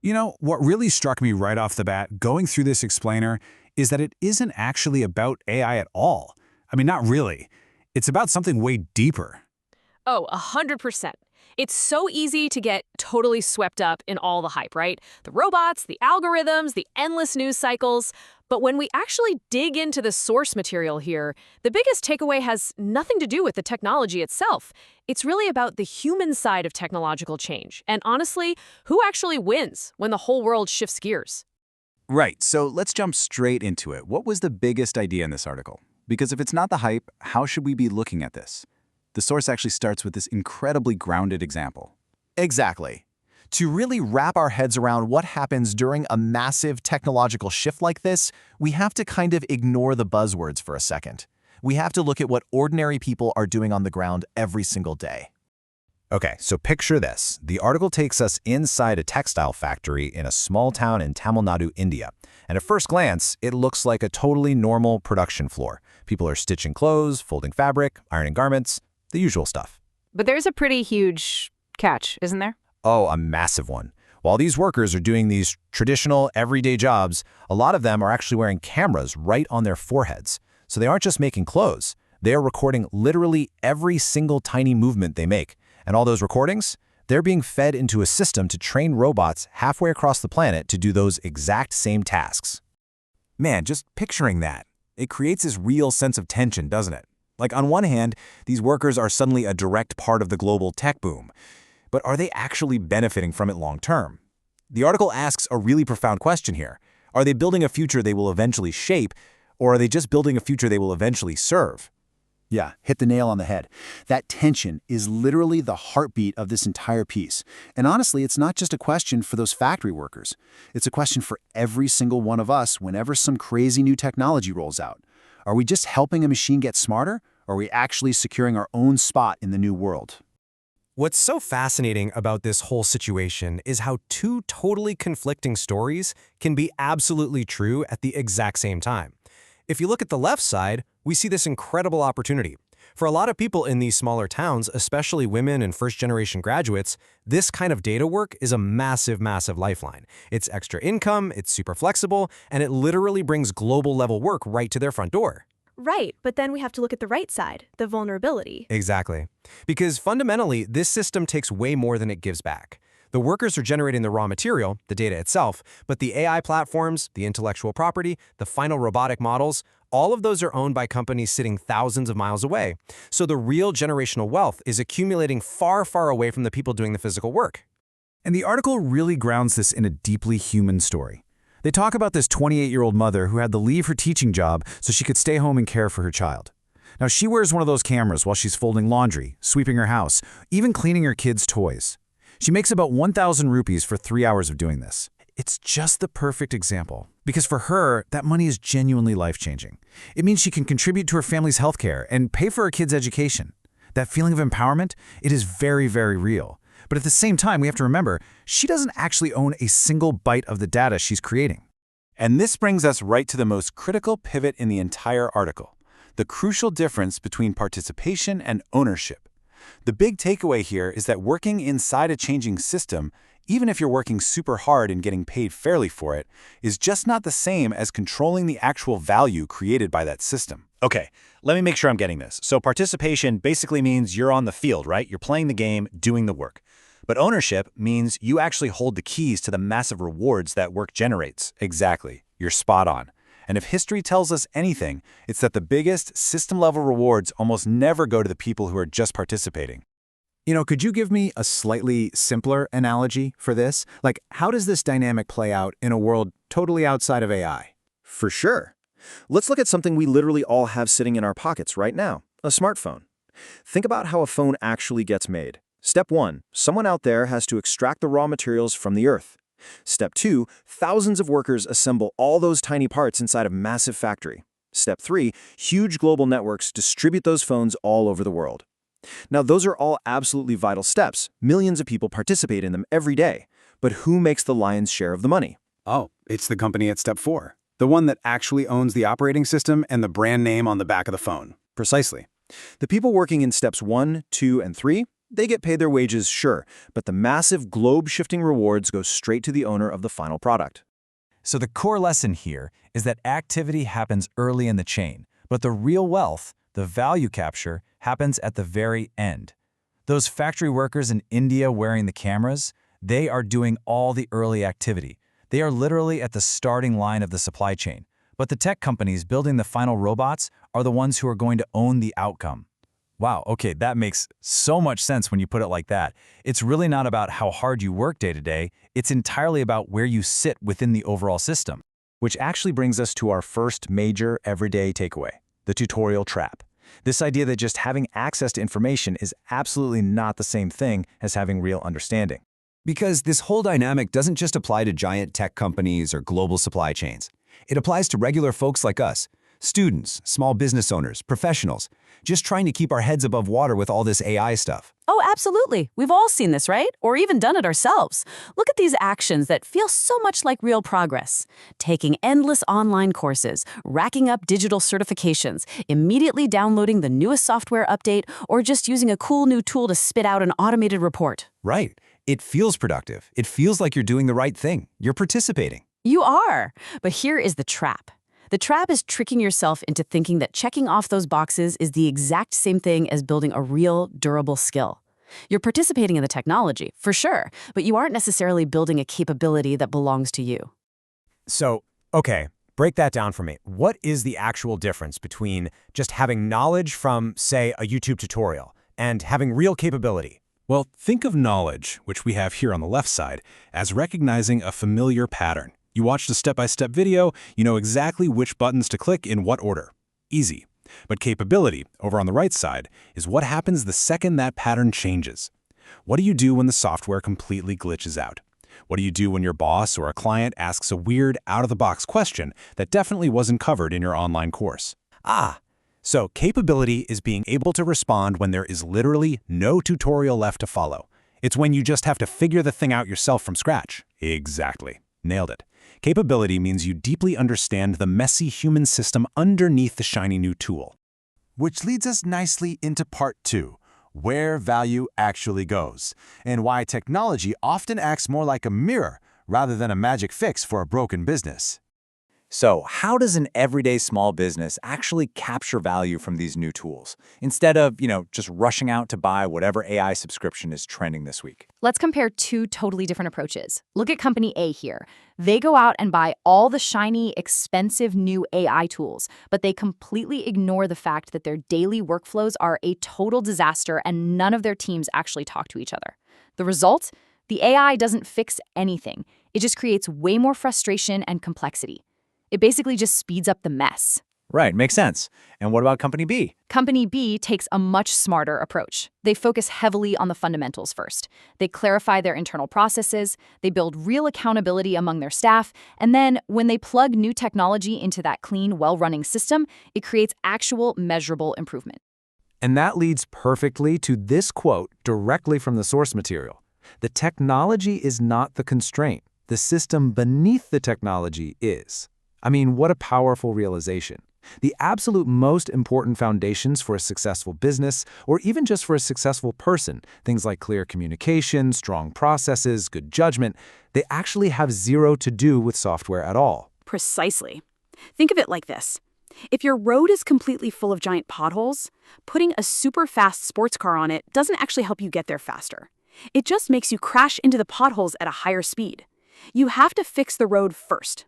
What really struck me right off the bat going through this explainer is that it isn't actually about AI at all. I mean, not really. It's about something way deeper. Oh, 100%. It's so easy to get totally swept up in all the hype, right? The robots, the algorithms, the endless news cycles. But when we actually dig into the source material here, the biggest takeaway has nothing to do with the technology itself. It's really about the human side of technological change. And honestly, who actually wins when the whole world shifts gears? Right, so let's jump straight into it. What was the biggest idea in this article? Because if it's not the hype, how should we be looking at this? The source actually starts with this incredibly grounded example. Exactly. To really wrap our heads around what happens during a massive technological shift like this, we have to kind of ignore the buzzwords for a second. We have to look at what ordinary people are doing on the ground every single day. Okay, so picture this. The article takes us inside a textile factory in a small town in Tamil Nadu, India. And at first glance, it looks like a totally normal production floor. People are stitching clothes, folding fabric, ironing garments, the usual stuff. But there's a pretty huge catch, isn't there? Oh, a massive one. While these workers are doing these traditional, everyday jobs, a lot of them are actually wearing cameras right on their foreheads. So they aren't just making clothes. They are recording literally every single tiny movement they make. And all those recordings, they're being fed into a system to train robots halfway across the planet to do those exact same tasks. Man, just picturing that. It creates this real sense of tension, doesn't it? Like on one hand, these workers are suddenly a direct part of the global tech boom. But are they actually benefiting from it long term? The article asks a really profound question here. Are they building a future they will eventually shape, or are they just building a future they will eventually serve? Yeah, hit the nail on the head. That tension is literally the heartbeat of this entire piece. And honestly, it's not just a question for those factory workers. It's a question for every single one of us whenever some crazy new technology rolls out. Are we just helping a machine get smarter, or are we actually securing our own spot in the new world? What's so fascinating about this whole situation is how two totally conflicting stories can be absolutely true at the exact same time. If you look at the left side, we see this incredible opportunity. For a lot of people in these smaller towns, especially women and first-generation graduates, this kind of data work is a massive, massive lifeline. It's extra income, it's super flexible, and it literally brings global-level work right to their front door. Right, but then we have to look at the right side, the vulnerability. Exactly. Because fundamentally, this system takes way more than it gives back. The workers are generating the raw material, the data itself, but the AI platforms, the intellectual property, the final robotic models, all of those are owned by companies sitting thousands of miles away. So the real generational wealth is accumulating far, far away from the people doing the physical work. And the article really grounds this in a deeply human story. They talk about this 28-year-old mother who had to leave her teaching job so she could stay home and care for her child. Now, she wears one of those cameras while she's folding laundry, sweeping her house, even cleaning her kids' toys. She makes about 1,000 rupees for 3 hours of doing this. It's just the perfect example, because for her, that money is genuinely life-changing. It means she can contribute to her family's healthcare and pay for her kids' education. That feeling of empowerment, it is very, very real. But at the same time, we have to remember, she doesn't actually own a single byte of the data she's creating. And this brings us right to the most critical pivot in the entire article, the crucial difference between participation and ownership. The big takeaway here is that working inside a changing system, even if you're working super hard and getting paid fairly for it, is just not the same as controlling the actual value created by that system. Okay, let me make sure I'm getting this. So participation basically means you're on the field, right? You're playing the game, doing the work. But ownership means you actually hold the keys to the massive rewards that work generates. Exactly. You're spot on. And if history tells us anything, it's that the biggest system-level rewards almost never go to the people who are just participating. Could you give me a slightly simpler analogy for this? Like, how does this dynamic play out in a world totally outside of AI? For sure. Let's look at something we literally all have sitting in our pockets right now, a smartphone. Think about how a phone actually gets made. Step 1, someone out there has to extract the raw materials from the earth. Step 2, thousands of workers assemble all those tiny parts inside a massive factory. Step 3, huge global networks distribute those phones all over the world. Now, those are all absolutely vital steps. Millions of people participate in them every day. But who makes the lion's share of the money? Oh, it's the company at step 4. The one that actually owns the operating system and the brand name on the back of the phone. Precisely. The people working in steps 1, 2, and 3, They get paid their wages, sure, but the massive globe-shifting rewards go straight to the owner of the final product. So the core lesson here is that activity happens early in the chain, but the real wealth, the value capture, happens at the very end. Those factory workers in India wearing the cameras, they are doing all the early activity. They are literally at the starting line of the supply chain. But the tech companies building the final robots are the ones who are going to own the outcome. Wow, okay, that makes so much sense when you put it like that. It's really not about how hard you work day to day, it's entirely about where you sit within the overall system. Which actually brings us to our first major everyday takeaway, the tutorial trap. This idea that just having access to information is absolutely not the same thing as having real understanding. Because this whole dynamic doesn't just apply to giant tech companies or global supply chains. It applies to regular folks like us, students, small business owners, professionals, just trying to keep our heads above water with all this AI stuff. Oh, absolutely. We've all seen this, right? Or even done it ourselves. Look at these actions that feel so much like real progress. Taking endless online courses, racking up digital certifications, immediately downloading the newest software update, or just using a cool new tool to spit out an automated report. Right. It feels productive. It feels like you're doing the right thing. You're participating. You are. But here is the trap. The trap is tricking yourself into thinking that checking off those boxes is the exact same thing as building a real, durable skill. You're participating in the technology, for sure, but you aren't necessarily building a capability that belongs to you. So, okay, break that down for me. What is the actual difference between just having knowledge from, say, a YouTube tutorial and having real capability? Well, think of knowledge, which we have here on the left side, as recognizing a familiar pattern. You watched a step-by-step video, you know exactly which buttons to click in what order. Easy. But capability, over on the right side, is what happens the second that pattern changes. What do you do when the software completely glitches out? What do you do when your boss or a client asks a weird, out-of-the-box question that definitely wasn't covered in your online course? So capability is being able to respond when there is literally no tutorial left to follow. It's when you just have to figure the thing out yourself from scratch. Exactly. Nailed it. Capability means you deeply understand the messy human system underneath the shiny new tool. Which leads us nicely into part 2, where value actually goes, and why technology often acts more like a mirror rather than a magic fix for a broken business. So how does an everyday small business actually capture value from these new tools, instead of, just rushing out to buy whatever AI subscription is trending this week? Let's compare two totally different approaches. Look at company A here. They go out and buy all the shiny, expensive new AI tools, but they completely ignore the fact that their daily workflows are a total disaster and none of their teams actually talk to each other. The result? The AI doesn't fix anything. It just creates way more frustration and complexity. It basically just speeds up the mess. Right, makes sense. And what about Company B? Company B takes a much smarter approach. They focus heavily on the fundamentals first. They clarify their internal processes, they build real accountability among their staff, and then when they plug new technology into that clean, well-running system, it creates actual measurable improvement. And that leads perfectly to this quote directly from the source material. The technology is not the constraint. The system beneath the technology is. I mean, what a powerful realization. The absolute most important foundations for a successful business, or even just for a successful person, things like clear communication, strong processes, good judgment, they actually have zero to do with software at all. Precisely. Think of it like this. If your road is completely full of giant potholes, putting a super fast sports car on it doesn't actually help you get there faster. It just makes you crash into the potholes at a higher speed. You have to fix the road first.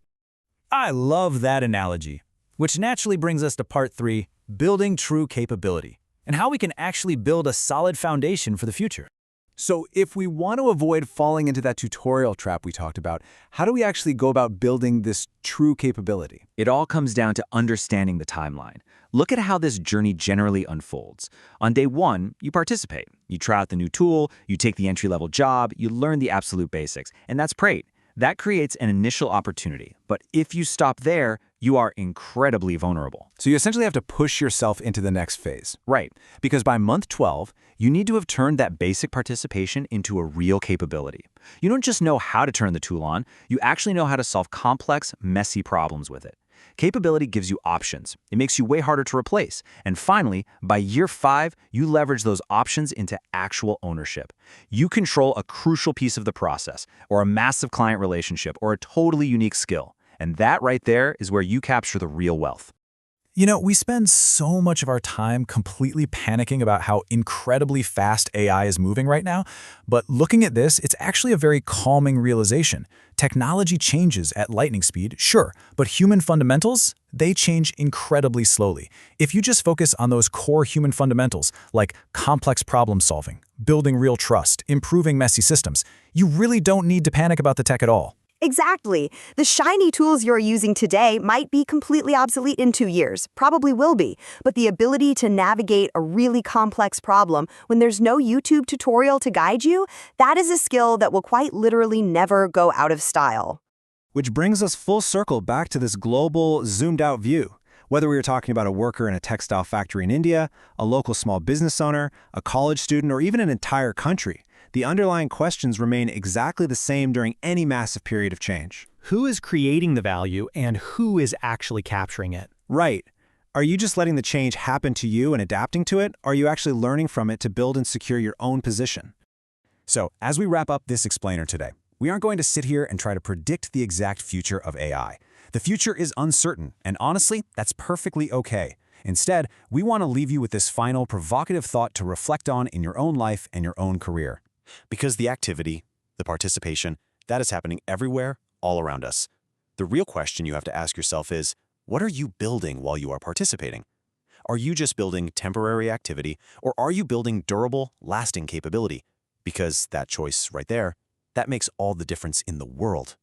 I love that analogy, which naturally brings us to part 3, building true capability, and how we can actually build a solid foundation for the future. So if we want to avoid falling into that tutorial trap we talked about, how do we actually go about building this true capability? It all comes down to understanding the timeline. Look at how this journey generally unfolds. On day 1, you participate. You try out the new tool, you take the entry-level job, you learn the absolute basics, and that's great. That creates an initial opportunity, but if you stop there, you are incredibly vulnerable. So you essentially have to push yourself into the next phase. Right, because by month 12, you need to have turned that basic participation into a real capability. You don't just know how to turn the tool on, you actually know how to solve complex, messy problems with it. Capability gives you options. It makes you way harder to replace. And finally, by year 5, you leverage those options into actual ownership. You control a crucial piece of the process, or a massive client relationship, or a totally unique skill. And that right there is where you capture the real wealth. You know, we spend so much of our time completely panicking about how incredibly fast AI is moving right now, but looking at this, it's actually a very calming realization. Technology changes at lightning speed, sure, but human fundamentals, they change incredibly slowly. If you just focus on those core human fundamentals, like complex problem solving, building real trust, improving messy systems, you really don't need to panic about the tech at all. Exactly. The shiny tools you're using today might be completely obsolete in 2 years, probably will be, but the ability to navigate a really complex problem when there's no YouTube tutorial to guide you, that is a skill that will quite literally never go out of style. Which brings us full circle back to this global, zoomed-out view. Whether we are talking about a worker in a textile factory in India, a local small business owner, a college student, or even an entire country, the underlying questions remain exactly the same during any massive period of change. Who is creating the value and who is actually capturing it? Right. Are you just letting the change happen to you and adapting to it? Or are you actually learning from it to build and secure your own position? So, as we wrap up this explainer today, we aren't going to sit here and try to predict the exact future of AI. The future is uncertain, and honestly, that's perfectly okay. Instead, we want to leave you with this final provocative thought to reflect on in your own life and your own career. Because the activity, the participation, that is happening everywhere, all around us. The real question you have to ask yourself is, what are you building while you are participating? Are you just building temporary activity, or are you building durable, lasting capability? Because that choice right there, that makes all the difference in the world.